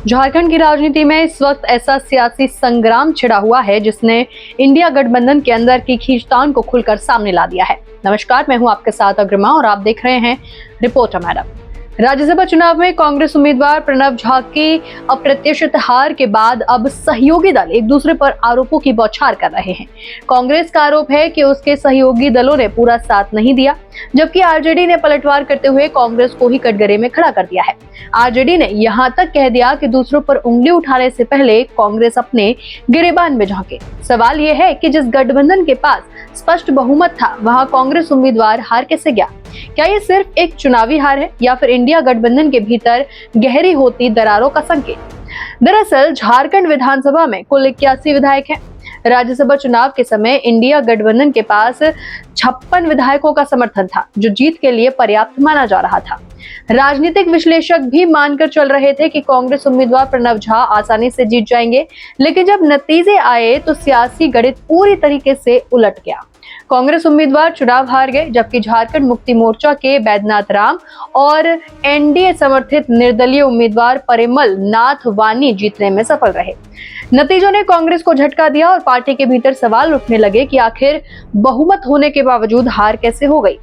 झारखंड की राजनीति में इस वक्त ऐसा सियासी संग्राम छिड़ा हुआ है जिसने इंडिया गठबंधन के अंदर की खींचतान को खुलकर सामने ला दिया है। नमस्कार, मैं हूं आपके साथ अग्रमा और आप देख रहे हैं रिपोर्टर मैडम। राज्यसभा चुनाव में कांग्रेस उम्मीदवार प्रणव झा की अप्रत्याशित हार के बाद अब सहयोगी दल एक दूसरे पर आरोपों की बौछार कर रहे हैं। कांग्रेस का आरोप है कि उसके सहयोगी दलों ने पूरा साथ नहीं दिया, जबकि आरजेडी ने पलटवार करते हुए कांग्रेस को ही कटघरे में खड़ा कर दिया है। आरजेडी ने यहां तक कह दिया कि दूसरों पर उंगली उठाने से पहले कांग्रेस अपने गिरेबान में झांके। सवाल यह है कि जिस गठबंधन के पास स्पष्ट बहुमत था, वहां कांग्रेस उम्मीदवार हार कैसे गया? क्या ये सिर्फ एक चुनावी हार है या फिर इंडिया गठबंधन के भीतर गहरी होती दरारों का संकेत? दरअसल झारखंड विधानसभा में कुल 81 विधायक हैं। राज्यसभा चुनाव के समय इंडिया गठबंधन के पास 56 विधायकों का समर्थन था, जो जीत के लिए पर्याप्त माना जा रहा था। राजनीतिक विश्लेषक भी मानकर चल रहे थे कि कांग्रेस उम्मीदवार प्रणव झा आसानी से जीत जाएंगे, लेकिन जब नतीजे आए तो सियासी गणित पूरी तरीके से उलट गया। कांग्रेस उम्मीदवार चुनाव हार गए, जबकि झारखंड मुक्ति मोर्चा के बैद्यनाथ राम और एनडीए समर्थित निर्दलीय उम्मीदवार परिमल नाथ वानी जीतने में सफल रहे। नतीजों ने कांग्रेस को झटका दिया और पार्टी के भीतर सवाल उठने लगे कि आखिर बहुमत होने के बावजूद हार कैसे हो गई।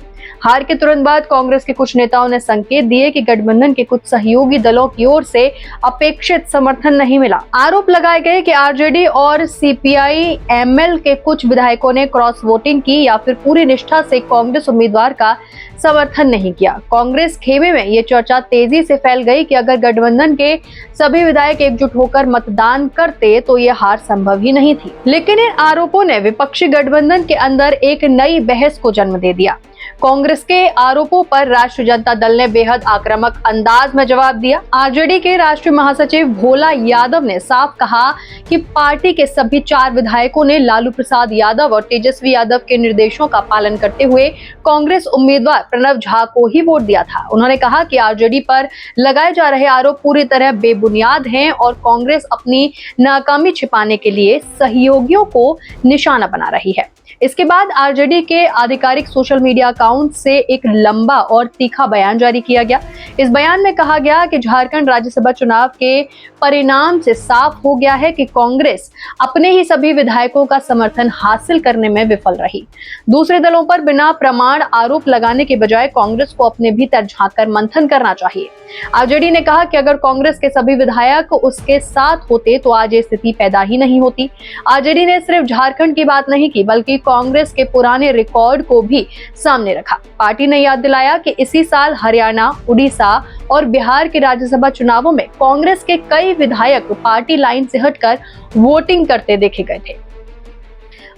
हार के तुरंत बाद कांग्रेस के कुछ नेताओं ने संकेत दिए कि गठबंधन के कुछ सहयोगी दलों की ओर से अपेक्षित समर्थन नहीं मिला। आरोप लगाए गए कि आरजेडी और सीपीआई एमएल के कुछ विधायकों ने क्रॉस वोटिंग की या फिर पूरी निष्ठा से कांग्रेस उम्मीदवार का समर्थन नहीं किया। कांग्रेस खेमे में ये चर्चा तेजी से फैल गई कि अगर गठबंधन के सभी विधायक एकजुट होकर मतदान करते तो ये हार संभव ही नहीं थी। लेकिन इन आरोपों ने विपक्षी गठबंधन के अंदर एक नई बहस को जन्म दे दिया। कांग्रेस के आरोपों पर राष्ट्रीय जनता दल ने बेहद आक्रामक अंदाज में जवाब दिया। आरजेडी के राष्ट्रीय महासचिव भोला यादव ने साफ कहा कि पार्टी के सभी 4 विधायकों ने लालू प्रसाद यादव और तेजस्वी यादव के निर्देशों का पालन करते हुए कांग्रेस उम्मीदवार प्रणव झा को ही वोट दिया था। उन्होंने कहा कि आरजेडी पर लगाए जा रहे आरोप पूरी तरह बेबुनियाद हैं और कांग्रेस अपनी नाकामी छिपाने के लिए सहयोगियों को निशाना बना रही है। इसके बाद आरजेडी के आधिकारिक सोशल मीडिया अकाउंट से एक लंबा और तीखा बयान जारी किया गया। इस बयान में कहा गया कि झारखंड राज्यसभा चुनाव के परिणाम से साफ हो गया है कि कांग्रेस अपने ही सभी विधायकों का समर्थन हासिल करने में विफल रही। दूसरे दलों पर बिना प्रमाण आरोप लगाने के बजाय कांग्रेस को अपने भीतर झांककर मंथन करना चाहिए। आरजेडी ने कहा कि अगर कांग्रेस के सभी विधायक उसके साथ होते तो आज ये स्थिति पैदा ही नहीं होती। आरजेडी ने सिर्फ झारखंड की बात नहीं की, बल्कि कांग्रेस के पुराने रिकॉर्ड को भी सामने रखा। पार्टी ने याद दिलाया कि इसी साल हरियाणा, उड़ीसा और बिहार के राज्यसभा चुनावों में कांग्रेस के कई विधायक पार्टी लाइन से हटकर वोटिंग करते देखे गए थे।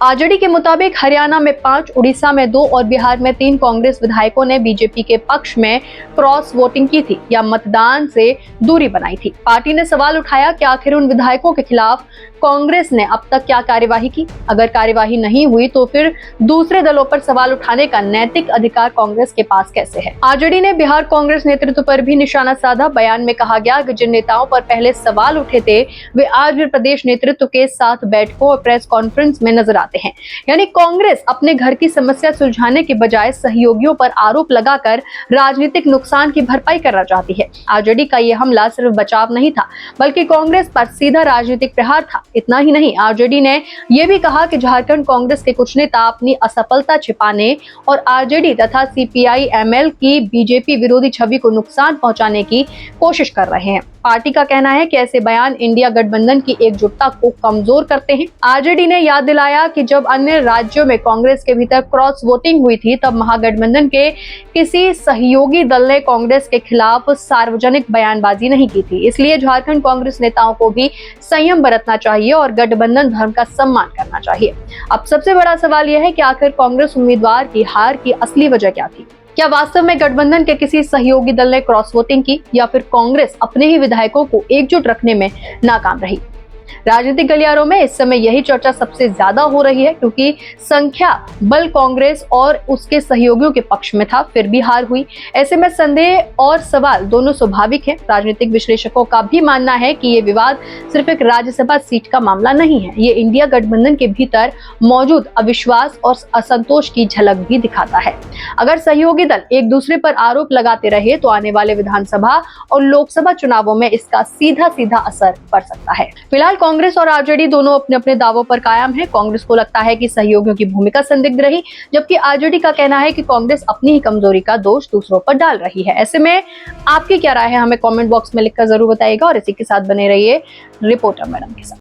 आरजेडी के मुताबिक हरियाणा में 5, उड़ीसा में 2 और बिहार में 3 कांग्रेस विधायकों ने बीजेपी के पक्ष में क्रॉस वोटिंग की थी या मतदान से दूरी बनाई थी। पार्टी ने सवाल उठाया कि आखिर उन विधायकों के खिलाफ कांग्रेस ने अब तक क्या कार्यवाही की? अगर कार्यवाही नहीं हुई तो फिर दूसरे दलों पर सवाल उठाने का नैतिक अधिकार कांग्रेस के पास कैसे है? आरजेडी ने बिहार कांग्रेस नेतृत्व पर भी निशाना साधा। बयान में कहा गया कि जिन नेताओं पर पहले सवाल उठे थे, वे आज भी प्रदेश नेतृत्व के साथ बैठकों और प्रेस कॉन्फ्रेंस में नजर आते हैं। यानी कांग्रेस अपने घर की समस्या सुलझाने के बजाय सहयोगियों पर आरोप लगाकर राजनीतिक नुकसान की भरपाई करना चाहती है। आरजेडी का यह हमला सिर्फ बचाव नहीं था, बल्कि कांग्रेस पर सीधा राजनीतिक प्रहार था। इतना ही नहीं, आरजेडी ने यह भी कहा कि झारखंड कांग्रेस के कुछ नेता अपनी असफलता छिपाने और आरजेडी तथा सीपीआई एमएल की बीजेपी विरोधी छवि को नुकसान पहुंचाने की कोशिश कर रहे हैं। पार्टी का कहना है कि ऐसे बयान इंडिया गठबंधन की एकजुटता को कमजोर करते हैं। आरजेडी ने याद दिलाया कि जब अन्य राज्यों में कांग्रेस के भीतर क्रॉस वोटिंग हुई थी, तब महागठबंधन के किसी सहयोगी दल ने कांग्रेस के खिलाफ सार्वजनिक बयानबाजी नहीं की थी। इसलिए झारखंड कांग्रेस नेताओं को भी संयम बरतना चाहिए और गठबंधन धर्म का सम्मान करना चाहिए। अब सबसे बड़ा सवाल यह है कि आखिर कांग्रेस उम्मीदवार की हार की असली वजह क्या थी? क्या वास्तव में गठबंधन के किसी सहयोगी दल ने क्रॉस वोटिंग की या फिर कांग्रेस अपने ही विधायकों को एकजुट रखने में नाकाम रही? राजनीतिक गलियारों में इस समय यही चर्चा सबसे ज्यादा हो रही है, क्योंकि संख्या बल कांग्रेस और उसके सहयोगियों के पक्ष में था, फिर भी हार हुई। ऐसे में संदेह और सवाल दोनों स्वाभाविक हैं। राजनीतिक विश्लेषकों का भी मानना है कि ये विवाद सिर्फ एक राज्यसभा सीट का मामला नहीं है, ये इंडिया गठबंधन के भीतर मौजूद अविश्वास और असंतोष की झलक भी दिखाता है। अगर सहयोगी दल एक दूसरे पर आरोप लगाते रहे तो आने वाले विधानसभा और लोकसभा चुनावों में इसका सीधा सीधा असर पड़ सकता है। फिलहाल कांग्रेस और आरजेडी दोनों अपने अपने दावों पर कायम है। कांग्रेस को लगता है कि सहयोगियों की भूमिका संदिग्ध रही, जबकि आरजेडी का कहना है कि कांग्रेस अपनी ही कमजोरी का दोष दूसरों पर डाल रही है। ऐसे में आपकी क्या राय है, हमें कमेंट बॉक्स में लिखकर जरूर बताइएगा और इसी के साथ बने रहिए रिपोर्टर मैडम के साथ।